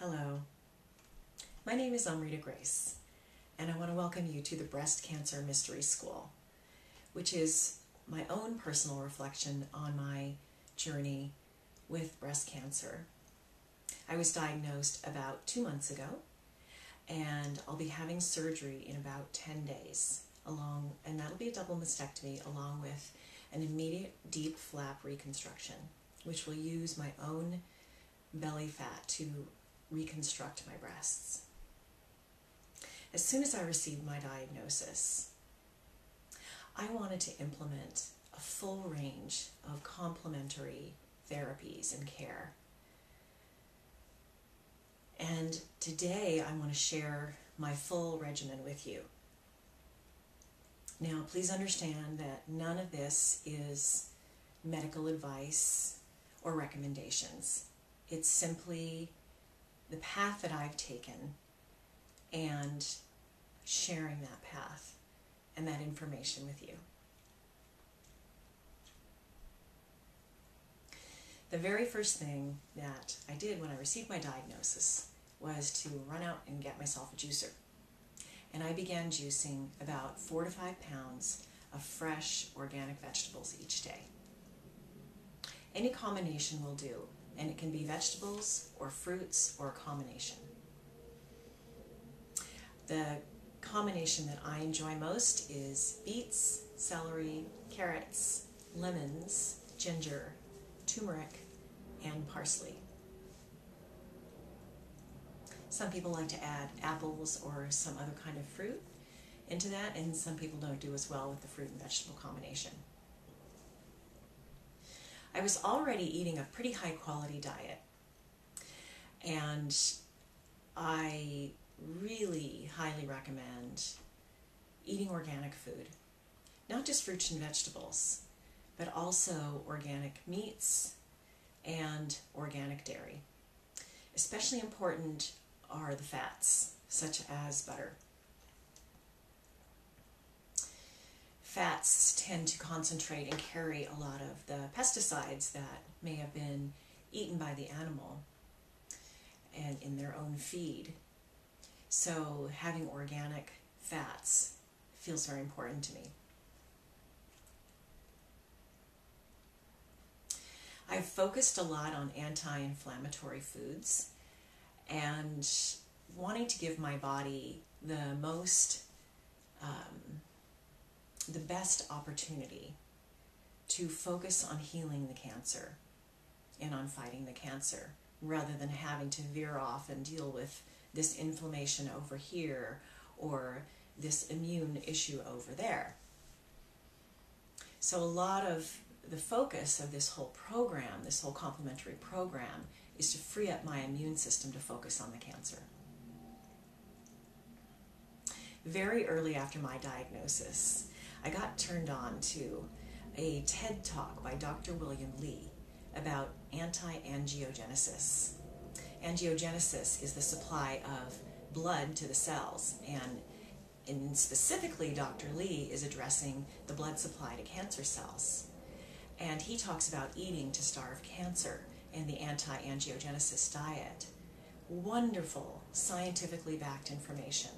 Hello, my name is Amrita Grace, and I want to welcome you to the Breast Cancer Mystery School, which is my own personal reflection on my journey with breast cancer. I was diagnosed about 2 months ago, and I'll be having surgery in about 10 days, and that'll be a double mastectomy along with an immediate deep flap reconstruction, which will use my own belly fat to reconstruct my breasts. As soon as I received my diagnosis, I wanted to implement a full range of complementary therapies and care. And today I want to share my full regimen with you. Now, please understand that none of this is medical advice or recommendations. It's simply the path that I've taken and sharing that path and that information with you. The very first thing that I did when I received my diagnosis was to run out and get myself a juicer. And I began juicing about 4 to 5 pounds of fresh organic vegetables each day. Any combination will do, and it can be vegetables or fruits or a combination. The combination that I enjoy most is beets, celery, carrots, lemons, ginger, turmeric, and parsley. Some people like to add apples or some other kind of fruit into that, and some people don't do as well with the fruit and vegetable combination. I was already eating a pretty high quality diet, and I really highly recommend eating organic food. Not just fruits and vegetables, but also organic meats and organic dairy. Especially important are the fats, such as butter. Fats tend to concentrate and carry a lot of the pesticides that may have been eaten by the animal and in their own feed. So having organic fats feels very important to me. I've focused a lot on anti-inflammatory foods and wanting to give my body the best opportunity to focus on healing the cancer and on fighting the cancer, rather than having to veer off and deal with this inflammation over here or this immune issue over there. So a lot of the focus of this whole program, this whole complementary program, is to free up my immune system to focus on the cancer. Very early after my diagnosis, I got turned on to a TED Talk by Dr. William Li about anti-angiogenesis. Angiogenesis is the supply of blood to the cells, and specifically Dr. Li is addressing the blood supply to cancer cells. And he talks about eating to starve cancer and the anti-angiogenesis diet. Wonderful, scientifically backed information.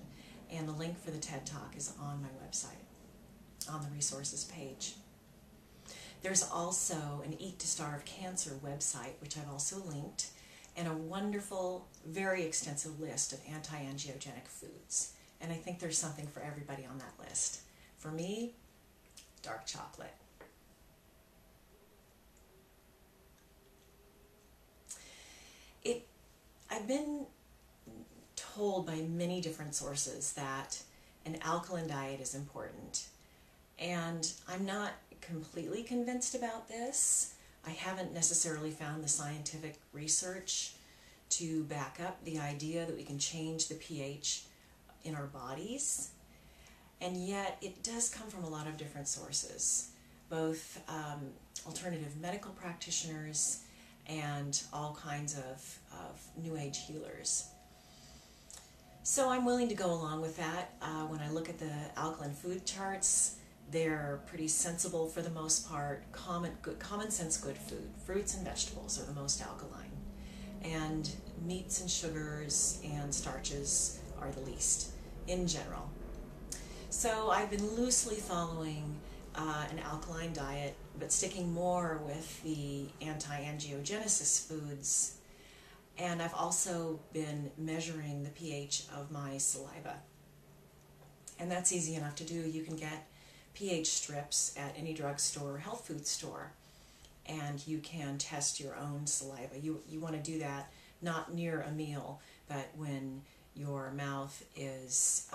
And the link for the TED Talk is on my website, on the resources page. There's also an Eat to Starve Cancer website, which I've also linked, and a wonderful, very extensive list of anti-angiogenic foods. And I think there's something for everybody on that list. For me, dark chocolate. I've been told by many different sources that an alkaline diet is important, and I'm not completely convinced about this. I haven't necessarily found the scientific research to back up the idea that we can change the pH in our bodies, and yet it does come from a lot of different sources, both alternative medical practitioners and all kinds of New Age healers. So I'm willing to go along with that. When I look at the alkaline food charts, they're pretty sensible for the most part, common sense good food. Fruits and vegetables are the most alkaline. and meats and sugars and starches are the least in general. So I've been loosely following an alkaline diet, but sticking more with the anti-angiogenesis foods. And I've also been measuring the pH of my saliva. And that's easy enough to do. You can get pH strips at any drugstore or health food store, and you can test your own saliva. You want to do that not near a meal, but when your mouth is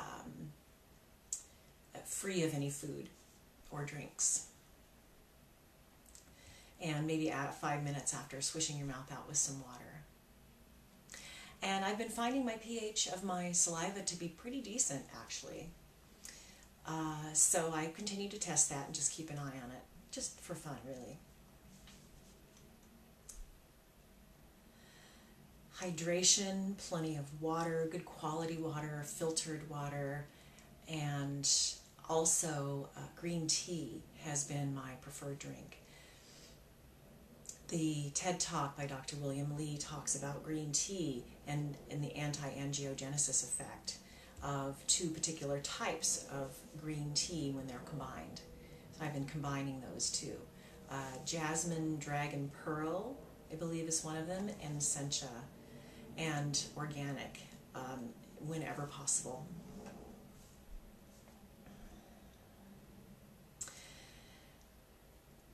free of any food or drinks. And maybe 5 minutes after, swishing your mouth out with some water. And I've been finding my pH of my saliva to be pretty decent, actually. So I continue to test that and just keep an eye on it, just for fun, really. Hydration, plenty of water, good quality water, filtered water, and also green tea has been my preferred drink. The TED Talk by Dr. William Li talks about green tea and the anti-angiogenesis effect of two particular types of green tea when they're combined. So I've been combining those two. Jasmine Dragon Pearl, I believe, is one of them, and sencha, and organic whenever possible.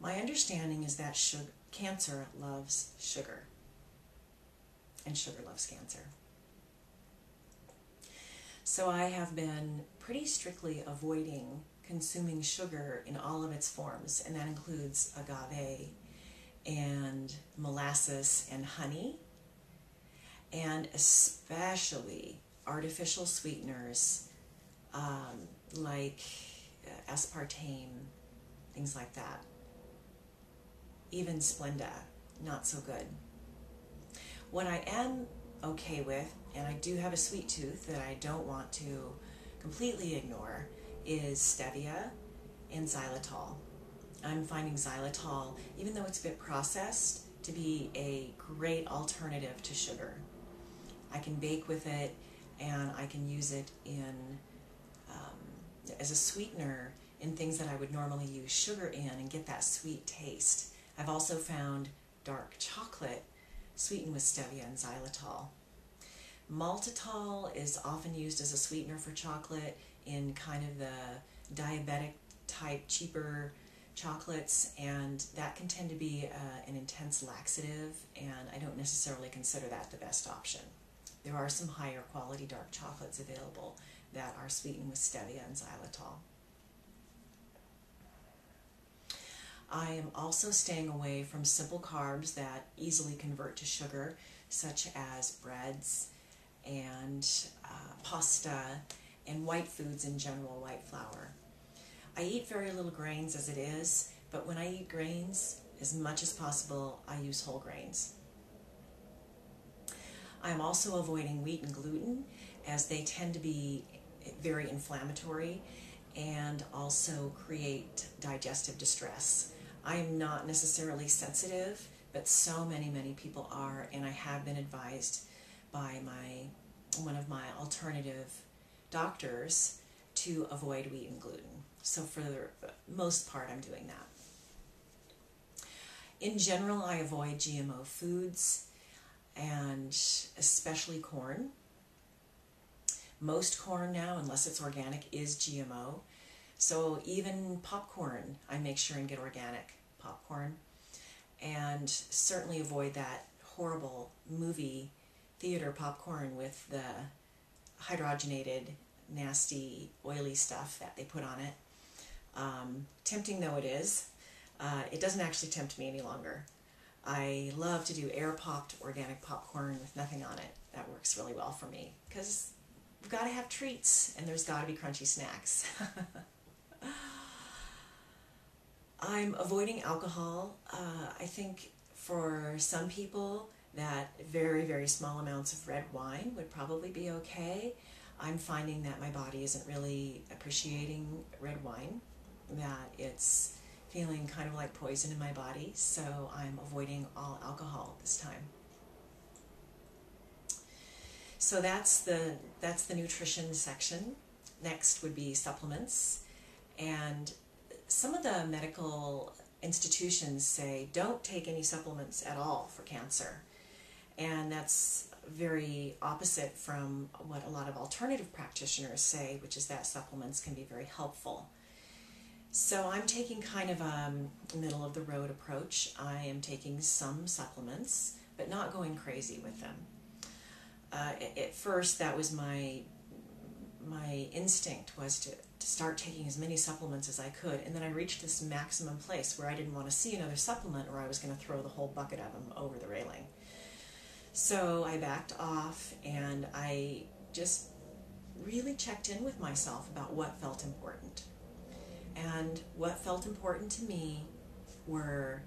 My understanding is that cancer loves sugar, and sugar loves cancer. So I have been pretty strictly avoiding consuming sugar in all of its forms, and that includes agave and molasses and honey, and especially artificial sweeteners like aspartame, things like that. Even Splenda, not so good. What I am okay with, and I do have a sweet tooth that I don't want to completely ignore, is stevia and xylitol. I'm finding xylitol, even though it's a bit processed, to be a great alternative to sugar. I can bake with it, and I can use it as a sweetener in things that I would normally use sugar in and get that sweet taste. I've also found dark chocolate sweetened with stevia and xylitol. Maltitol is often used as a sweetener for chocolate in kind of the diabetic type cheaper chocolates, and that can tend to be an intense laxative, and I don't necessarily consider that the best option. There are some higher quality dark chocolates available that are sweetened with stevia and xylitol. I am also staying away from simple carbs that easily convert to sugar, such as breads and pasta and white foods in general, white flour. I eat very little grains as it is, but when I eat grains, as much as possible, I use whole grains. I'm also avoiding wheat and gluten, as they tend to be very inflammatory and also create digestive distress. I'm not necessarily sensitive, but so many people are, and I have been advised by one of my alternative doctors to avoid wheat and gluten. So for the most part, I'm doing that. In general, I avoid GMO foods, and especially corn. Most corn now, unless it's organic, is GMO. So even popcorn, I make sure and get organic popcorn. And certainly avoid that horrible movie theater popcorn with the hydrogenated, nasty, oily stuff that they put on it. Tempting though it is, it doesn't actually tempt me any longer. I love to do air-popped organic popcorn with nothing on it. That works really well for me, because we've got to have treats, and there's got to be crunchy snacks. I'm avoiding alcohol. I think for some people that very small amounts of red wine would probably be okay. I'm finding that my body isn't really appreciating red wine, that it's feeling kind of like poison in my body, so I'm avoiding all alcohol this time. So that's the nutrition section. Next would be supplements. And some of the medical institutions say don't take any supplements at all for cancer. And that's very opposite from what a lot of alternative practitioners say, which is that supplements can be very helpful. So I'm taking kind of a middle of the road approach. I am taking some supplements, but not going crazy with them. At first, that was my instinct, was to start taking as many supplements as I could, and then I reached this maximum place where I didn't want to see another supplement, or I was going to throw the whole bucket of them over the railing. So I backed off, and I just really checked in with myself about what felt important. And what felt important to me were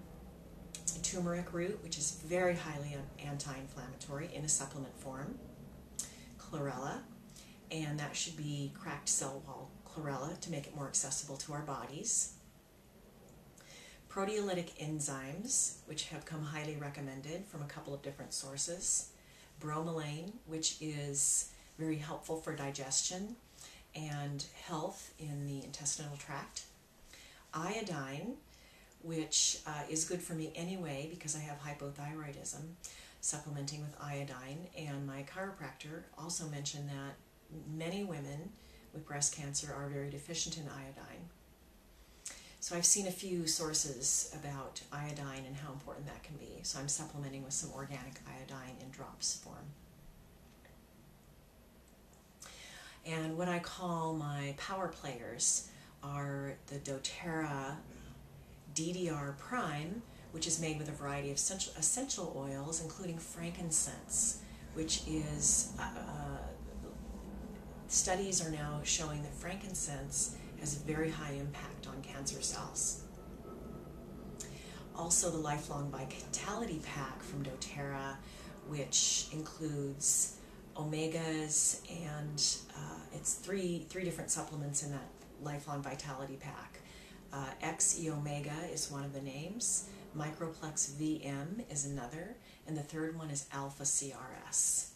turmeric root, which is very highly anti-inflammatory in a supplement form, chlorella, and that should be cracked cell wall chlorella to make it more accessible to our bodies. Proteolytic enzymes, which have come highly recommended from a couple of different sources. Bromelain, which is very helpful for digestion and health in the intestinal tract. Iodine, which is good for me anyway because I have hypothyroidism, supplementing with iodine. And my chiropractor also mentioned that many women with breast cancer are very deficient in iodine. So I've seen a few sources about iodine and how important that can be. So I'm supplementing with some organic iodine in drops form. And what I call my power players are the doTERRA DDR Prime, which is made with a variety of essential oils, including frankincense, which is, studies are now showing that frankincense has a very high impact on cancer cells. Also the Lifelong Vitality Pack from doTERRA, which includes omegas, and it's three different supplements in that Lifelong Vitality Pack. XE Omega is one of the names, Microplex VM is another, and the third one is Alpha CRS.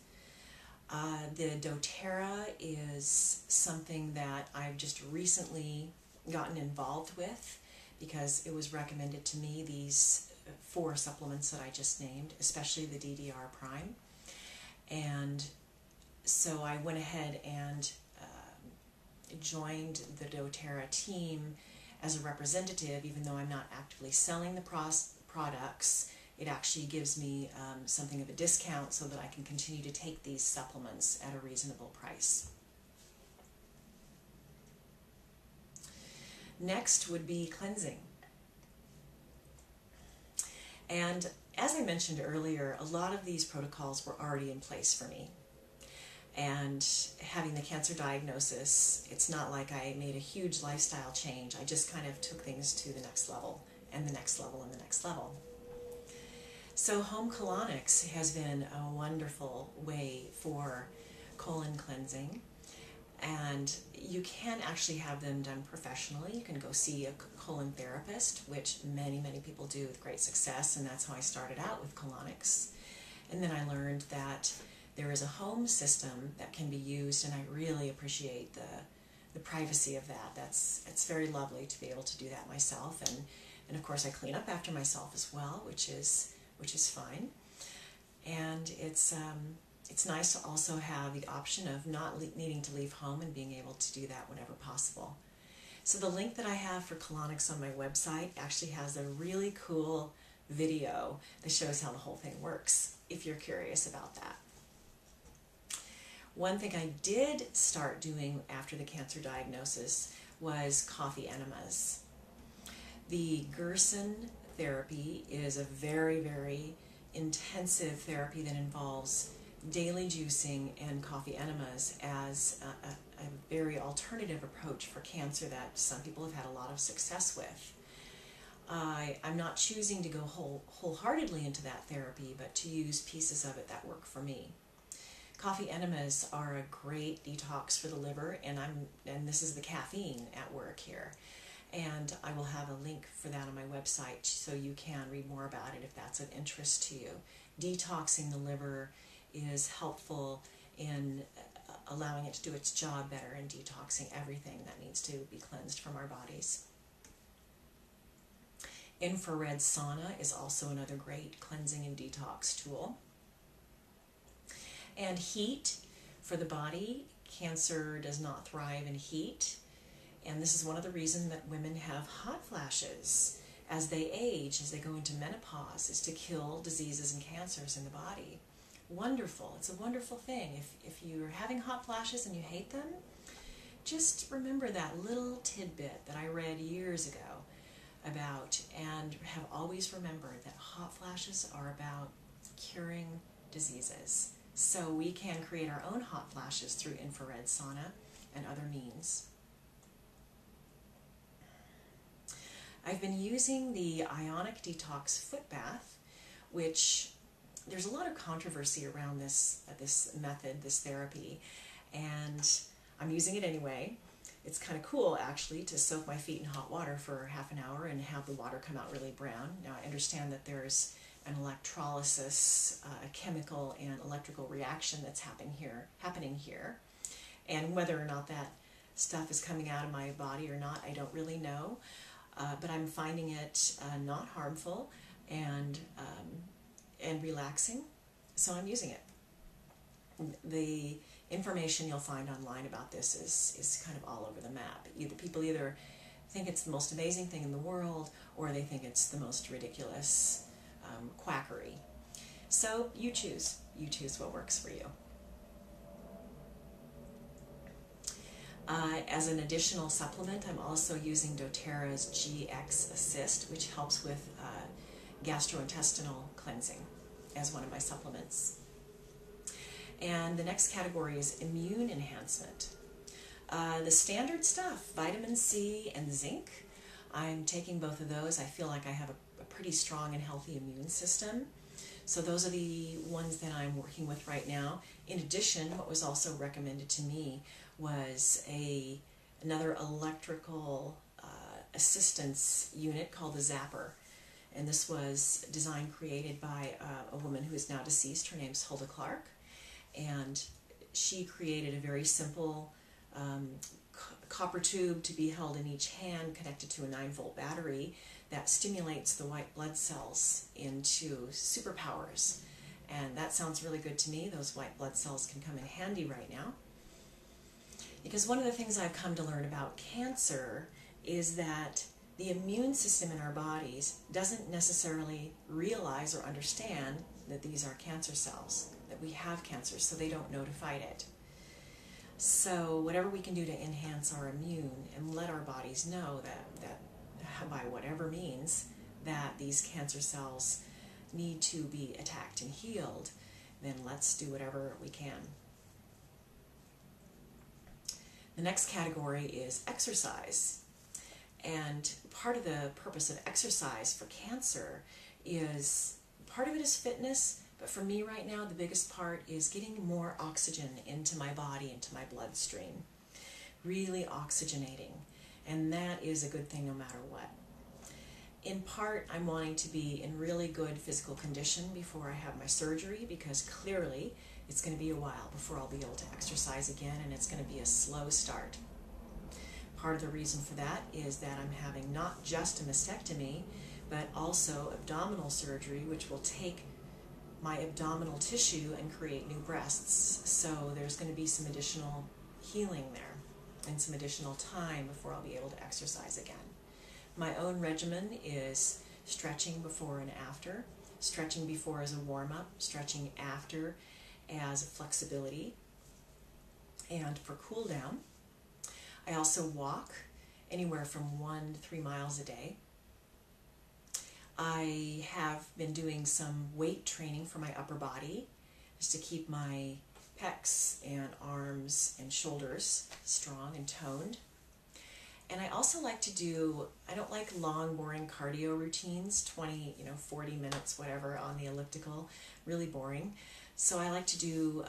The doTERRA is something that I've just recently gotten involved with because it was recommended to me, these 4 supplements that I just named, especially the DDR Prime. And so I went ahead and joined the doTERRA team as a representative, even though I'm not actively selling the products. It actually gives me something of a discount so that I can continue to take these supplements at a reasonable price. Next would be cleansing. And as I mentioned earlier, a lot of these protocols were already in place for me. And having the cancer diagnosis, it's not like I made a huge lifestyle change. I just kind of took things to the next level, and the next level, and the next level. So home colonics has been a wonderful way for colon cleansing, and you can actually have them done professionally. You can go see a colon therapist, which many people do with great success, and that's how I started out with colonics. And then I learned that there is a home system that can be used, and I really appreciate the privacy of that. It's very lovely to be able to do that myself, and of course I clean up after myself as well, which is fine. And it's nice to also have the option of not needing to leave home and being able to do that whenever possible. So the link that I have for colonics on my website actually has a really cool video that shows how the whole thing works, if you're curious about that. One thing I did start doing after the cancer diagnosis was coffee enemas. The Gerson therapy is a very intensive therapy that involves daily juicing and coffee enemas as a very alternative approach for cancer that some people have had a lot of success with. I'm not choosing to go wholeheartedly into that therapy, but to use pieces of it that work for me. Coffee enemas are a great detox for the liver, and this is the caffeine at work here. And I will have a link for that on my website so you can read more about it if that's of interest to you. Detoxing the liver is helpful in allowing it to do its job better and detoxing everything that needs to be cleansed from our bodies. Infrared sauna is also another great cleansing and detox tool. And heat for the body. Cancer does not thrive in heat. And this is one of the reasons that women have hot flashes as they age, as they go into menopause, is to kill diseases and cancers in the body. Wonderful. It's a wonderful thing. If you're having hot flashes and you hate them, just remember that little tidbit that I read years ago about, and have always remembered that hot flashes are about curing diseases. So we can create our own hot flashes through infrared sauna and other means. I've been using the ionic detox foot bath, which there's a lot of controversy around this method, this therapy, and I'm using it anyway. It's kind of cool, actually, to soak my feet in hot water for half an hour and have the water come out really brown. Now, I understand that there's an electrolysis, a chemical and electrical reaction that's happening here, and whether or not that stuff is coming out of my body or not, I don't really know. But I'm finding it not harmful and relaxing, so I'm using it. The information you'll find online about this is kind of all over the map. People either think it's the most amazing thing in the world, or they think it's the most ridiculous quackery. So you choose what works for you. As an additional supplement, I'm also using doTERRA's GX Assist, which helps with gastrointestinal cleansing as one of my supplements. And the next category is immune enhancement. The standard stuff, vitamin C and zinc, I'm taking both of those. I feel like I have a pretty strong and healthy immune system. So those are the ones that I'm working with right now. In addition, what was also recommended to me was another electrical assistance unit called the Zapper. And this was created by a woman who is now deceased. Her name's Hulda Clark. And she created a very simple copper tube to be held in each hand, connected to a 9-volt battery that stimulates the white blood cells into superpowers. And that sounds really good to me. Those white blood cells can come in handy right now. Because one of the things I've come to learn about cancer is that the immune system in our bodies doesn't necessarily realize or understand that these are cancer cells, that we have cancer, so they don't know to fight it. So whatever we can do to enhance our immune and let our bodies know that by whatever means that these cancer cells need to be attacked and healed, then let's do whatever we can. The next category is exercise. And part of the purpose of exercise for cancer is, part of it is fitness, but for me right now, the biggest part is getting more oxygen into my body, into my bloodstream. Really oxygenating. And that is a good thing no matter what. In part, I'm wanting to be in really good physical condition before I have my surgery, because clearly it's going to be a while before I'll be able to exercise again, and it's going to be a slow start. Part of the reason for that is that I'm having not just a mastectomy, but also abdominal surgery, which will take my abdominal tissue and create new breasts. So there's going to be some additional healing there and some additional time before I'll be able to exercise again. My own regimen is stretching before and after. Stretching before as a warm-up, stretching after as flexibility and for cool down. I also walk anywhere from 1 to 3 miles a day. I have been doing some weight training for my upper body, just to keep my pecs and arms and shoulders strong and toned. And I also like to do, I don't like long, boring cardio routines, 20, 40 minutes, whatever, on the elliptical, really boring. So I like to do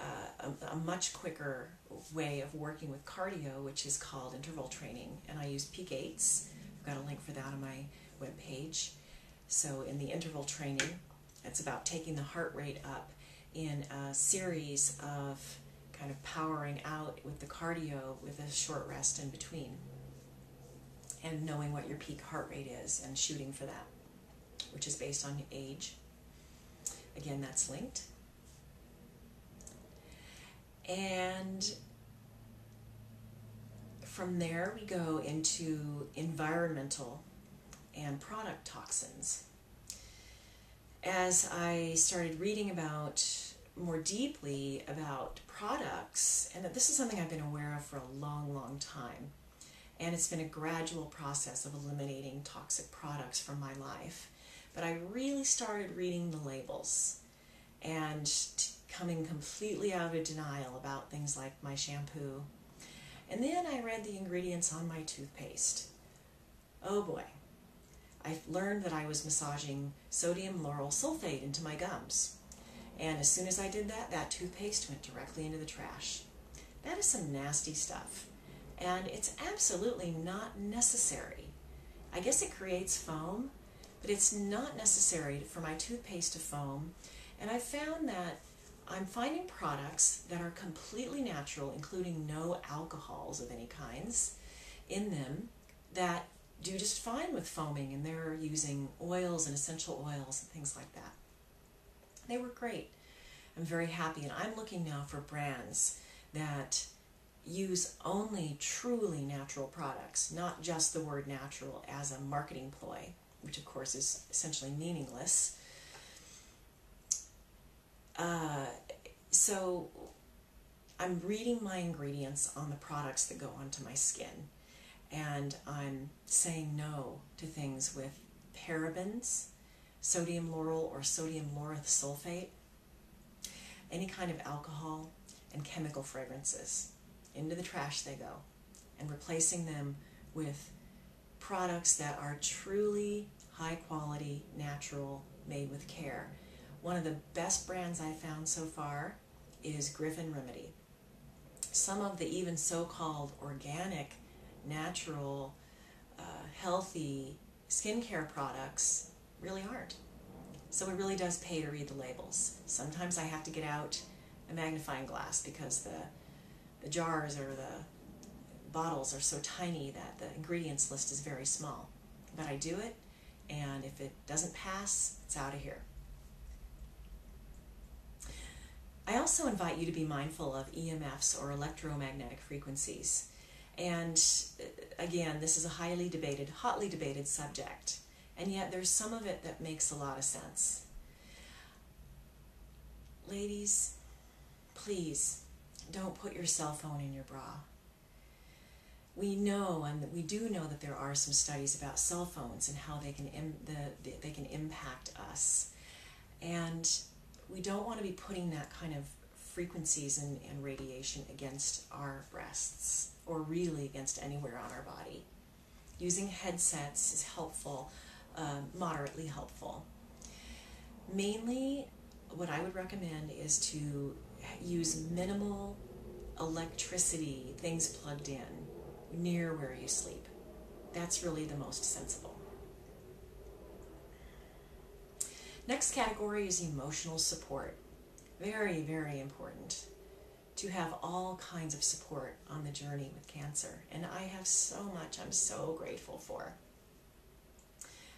a much quicker way of working with cardio, which is called interval training. And I use Peak 8s. I've got a link for that on my webpage. So in the interval training, it's about taking the heart rate up in a series of kind of powering out with the cardio with a short rest in between, and knowing what your peak heart rate is and shooting for that, which is based on age. Again, that's linked. And from there we go into environmental and product toxins. As I started reading about more deeply about products, and that this is something I've been aware of for a long, long time, and it's been a gradual process of eliminating toxic products from my life, but I really started reading the labels and coming completely out of denial about things like my shampoo. And then I read the ingredients on my toothpaste. Oh boy. I learned that I was massaging sodium lauryl sulfate into my gums. And as soon as I did that, that toothpaste went directly into the trash. That is some nasty stuff. And it's absolutely not necessary. I guess it creates foam, but it's not necessary for my toothpaste to foam. And I found that I'm finding products that are completely natural, including no alcohols of any kinds in them, that do just fine with foaming, and they're using oils and essential oils and things like that. They work great. I'm very happy, and I'm looking now for brands that use only truly natural products, not just the word natural as a marketing ploy, which of course is essentially meaningless. So I'm reading my ingredients on the products that go onto my skin, and I'm saying no to things with parabens, sodium lauryl or sodium lauryl sulfate, any kind of alcohol, and chemical fragrances. Into the trash they go, and replacing them with products that are truly high quality, natural, made with care. One of the best brands I've found so far is Griffin Remedy. Some of the even so-called organic, natural, healthy skincare products really aren't. So it really does pay to read the labels. Sometimes I have to get out a magnifying glass because the jars or the bottles are so tiny that the ingredients list is very small. But I do it, and if it doesn't pass, it's out of here. I also invite you to be mindful of EMFs or electromagnetic frequencies. And again, this is a hotly debated subject, and yet there's some of it that makes a lot of sense. Ladies, please don't put your cell phone in your bra. We know, and we do know, that there are some studies about cell phones and how they can they can impact us. And we don't want to be putting that kind of frequencies and radiation against our breasts, or really against anywhere on our body. Using headsets is helpful, moderately helpful. Mainly, what I would recommend is to use minimal electricity, things plugged in, near where you sleep. That's really the most sensible. Next category is emotional support. Very, very important to have all kinds of support on the journey with cancer. And I have so much I'm so grateful for.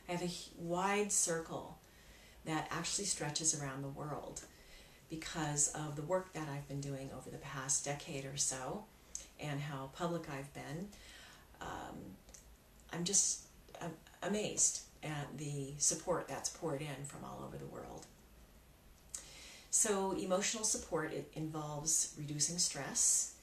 I have a wide circle that actually stretches around the world because of the work that I've been doing over the past decade or so and how public I've been. I'm just amazed at the support that's poured in from all over the world. So emotional support, it involves reducing stress,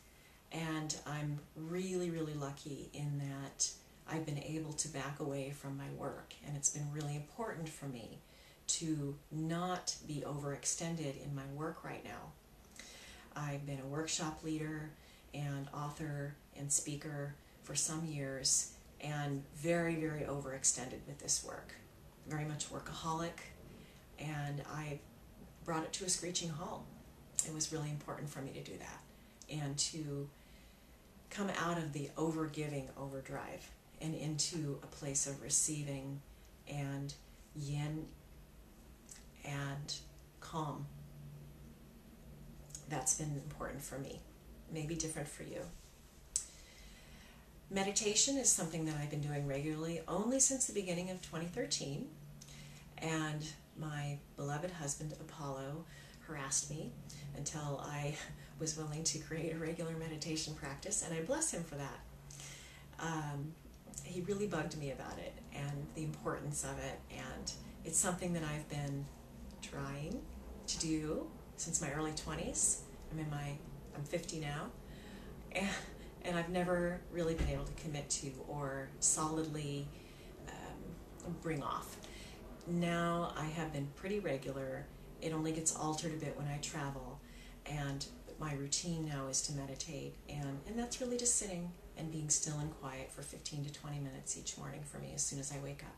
and I'm really, really lucky in that I've been able to back away from my work, and it's been really important for me to not be overextended in my work right now. I've been a workshop leader and author and speaker for some years, and very, very overextended with this work. Very much workaholic, and I brought it to a screeching halt. It was really important for me to do that and to come out of the over-giving overdrive and into a place of receiving and yin and calm. That's been important for me. Maybe different for you. Meditation is something that I've been doing regularly only since the beginning of 2013, and my beloved husband Apollo harassed me until I was willing to create a regular meditation practice, and I bless him for that. He really bugged me about it and the importance of it, and it's something that I've been trying to do since my early 20s. I'm 50 now, and I've never really been able to commit to or solidly bring off. Now I have been pretty regular. It only gets altered a bit when I travel, and my routine now is to meditate, and that's really just sitting and being still and quiet for 15 to 20 minutes each morning for me as soon as I wake up,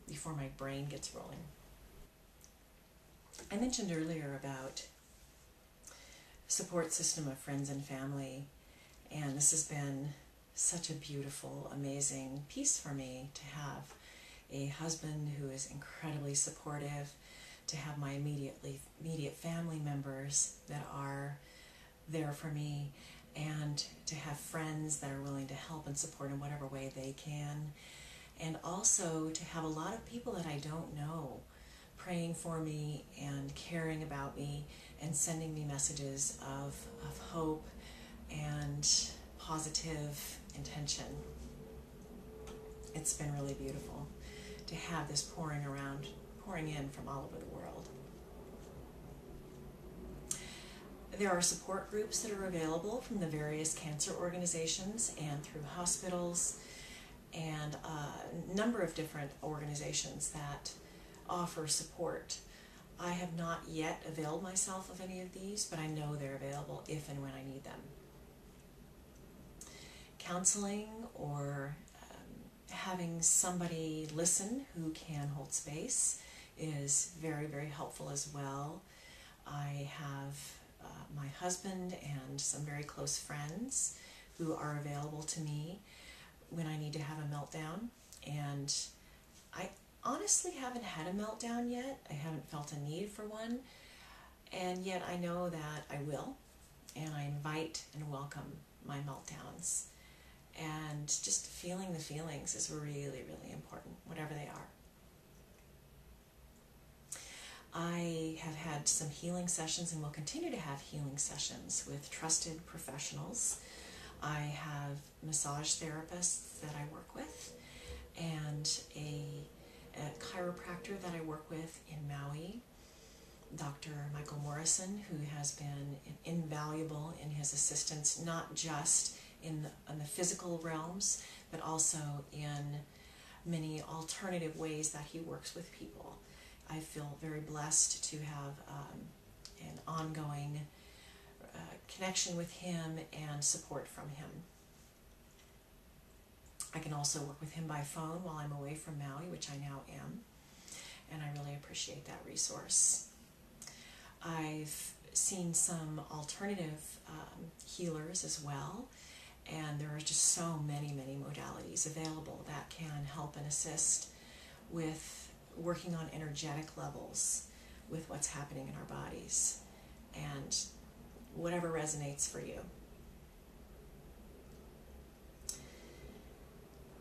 before my brain gets rolling. I mentioned earlier about support system of friends and family, and this has been such a beautiful, amazing piece for me to have a husband who is incredibly supportive, to have my immediate family members that are there for me, and to have friends that are willing to help and support in whatever way they can, and also to have a lot of people that I don't know praying for me and caring about me and sending me messages of hope and positive intention. It's been really beautiful to have this pouring in from all over the world. There are support groups that are available from the various cancer organizations and through hospitals, and a number of different organizations that offer support. I have not yet availed myself of any of these, but I know they're available if and when I need them. Counseling or having somebody listen who can hold space is very, very helpful as well. I have my husband and some very close friends who are available to me when I need to have a meltdown, and I honestly haven't had a meltdown yet. I haven't felt a need for one, and yet I know that I will, and I invite and welcome my meltdowns. And just feeling the feelings is really, really important, whatever they are. I have had some healing sessions and will continue to have healing sessions with trusted professionals. I have massage therapists that I work with, and a chiropractor that I work with in Maui, Dr. Michael Morrison, who has been invaluable in his assistance, not just in the physical realms, but also in many alternative ways that he works with people. I feel very blessed to have an ongoing connection with him and support from him. I can also work with him by phone while I'm away from Maui, which I now am, and I really appreciate that resource. I've seen some alternative healers as well, and there are just so many, many modalities available that can help and assist with working on energetic levels with what's happening in our bodies, and whatever resonates for you.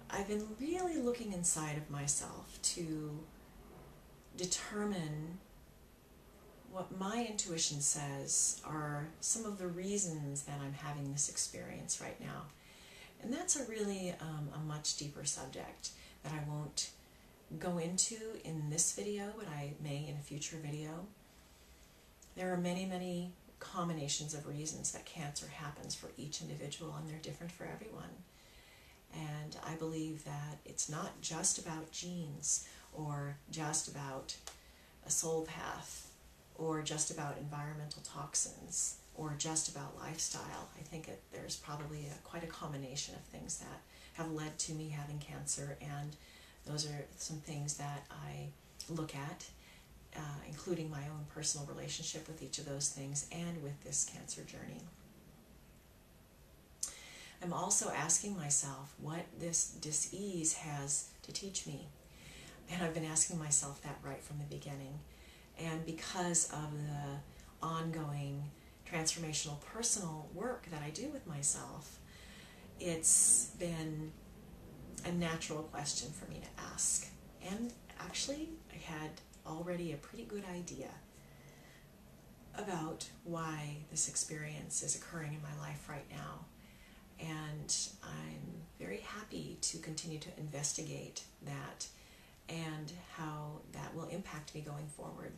I've been really looking inside of myself to determine what my intuition says are some of the reasons that I'm having this experience right now. And that's a really a much deeper subject that I won't go into in this video, but I may in a future video. There are many, many combinations of reasons that cancer happens for each individual, and they're different for everyone. And I believe that it's not just about genes, or just about a soul path, or just about environmental toxins, or just about lifestyle. I think there's probably quite a combination of things that have led to me having cancer, and those are some things that I look at, including my own personal relationship with each of those things and with this cancer journey. I'm also asking myself what this dis-ease has to teach me. And I've been asking myself that right from the beginning. And because of the ongoing transformational personal work that I do with myself, it's been a natural question for me to ask. And actually, I had already a pretty good idea about why this experience is occurring in my life right now. And I'm very happy to continue to investigate that and how that will impact me going forward.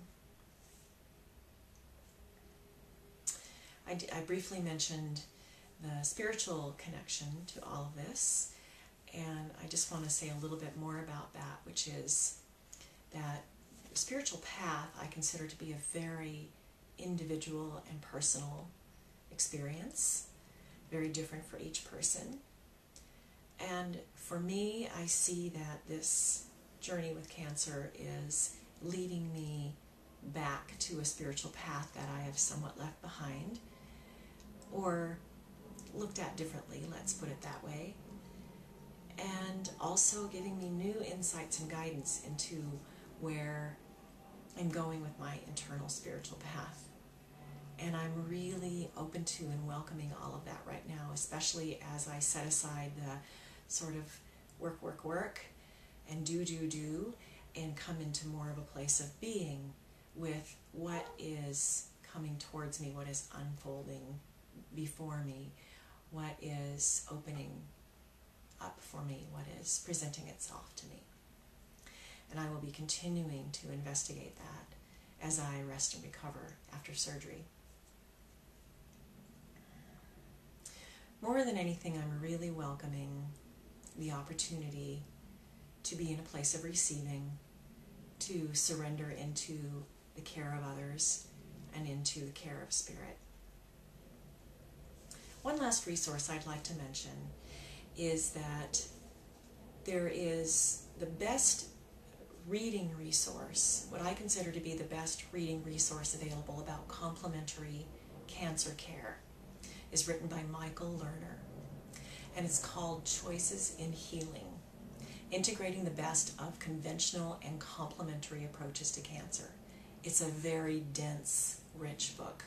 I briefly mentioned the spiritual connection to all of this, and I just want to say a little bit more about that, which is that spiritual path I consider to be a very individual and personal experience, very different for each person. And for me, I see that this journey with cancer is leading me back to a spiritual path that I have somewhat left behind, or looked at differently, let's put it that way, and also giving me new insights and guidance into where I'm going with my internal spiritual path. And I'm really open to and welcoming all of that right now, especially as I set aside the sort of work, and do, and come into more of a place of being with what is coming towards me, what is unfolding before me, what is opening up for me, what is presenting itself to me. And I will be continuing to investigate that as I rest and recover after surgery. More than anything, I'm really welcoming the opportunity to be in a place of receiving, to surrender into the care of others and into the care of spirit. One last resource I'd like to mention is that there is the best reading resource, what I consider to be the best reading resource available about complementary cancer care, is written by Michael Lerner, and it's called Choices in Healing, Integrating the Best of Conventional and Complementary Approaches to Cancer. It's a very dense, rich book.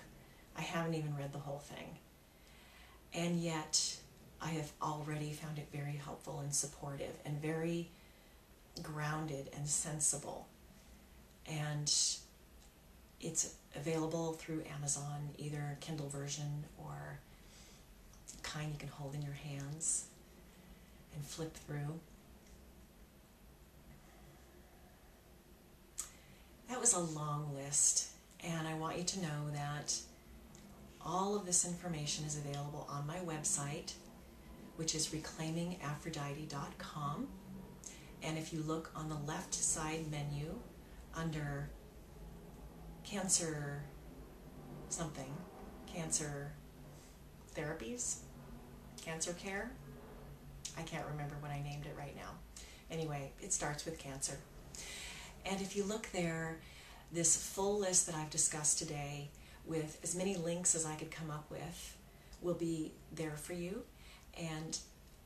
I haven't even read the whole thing, and yet I have already found it very helpful and supportive and very grounded and sensible. And it's available through Amazon, either Kindle version or kind you can hold in your hands and flip through. That was a long list, and I want you to know that all of this information is available on my website, which is reclaimingaphrodite.com. And if you look on the left side menu under cancer something, cancer therapies, cancer care, I can't remember what I named it right now. Anyway, it starts with cancer. And if you look there, this full list that I've discussed today with as many links as I could come up with will be there for you. And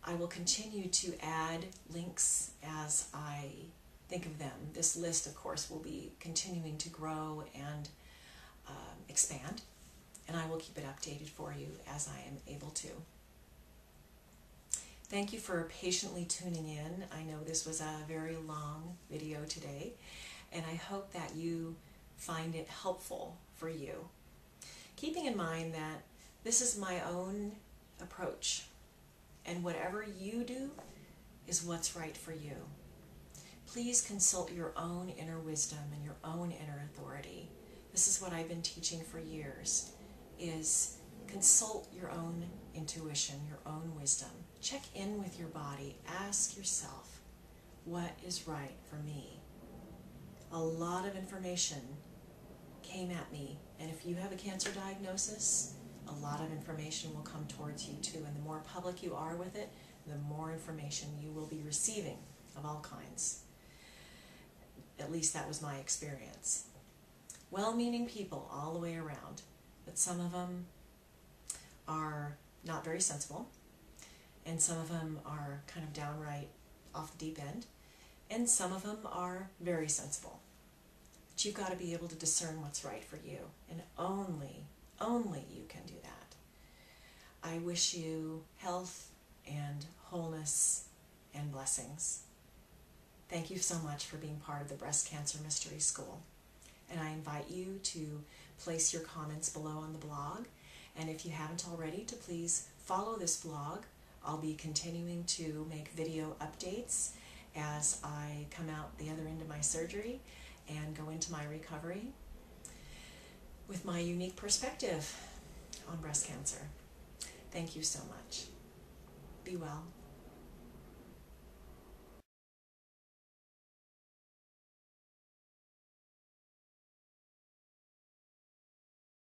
I will continue to add links as I think of them. This list, of course, will be continuing to grow and expand, and I will keep it updated for you as I am able to. Thank you for patiently tuning in. I know this was a very long video today, and I hope that you find it helpful for you. Keeping in mind that this is my own approach, and whatever you do is what's right for you. Please consult your own inner wisdom and your own inner authority. This is what I've been teaching for years, is consult your own intuition, your own wisdom. Check in with your body. Ask yourself, what is right for me? A lot of information came at me, and if you have a cancer diagnosis, a lot of information will come towards you too, and the more public you are with it, the more information you will be receiving of all kinds. At least that was my experience. Well-meaning people all the way around, but some of them are not very sensible, and some of them are kind of downright off the deep end, and some of them are very sensible. But you've got to be able to discern what's right for you, and only Only you can do that. I wish you health and wholeness and blessings. Thank you so much for being part of the Breast Cancer Mystery School. And I invite you to place your comments below on the blog. And if you haven't already, to please follow this blog. I'll be continuing to make video updates as I come out the other end of my surgery and go into my recovery with my unique perspective on breast cancer. Thank you so much. Be well.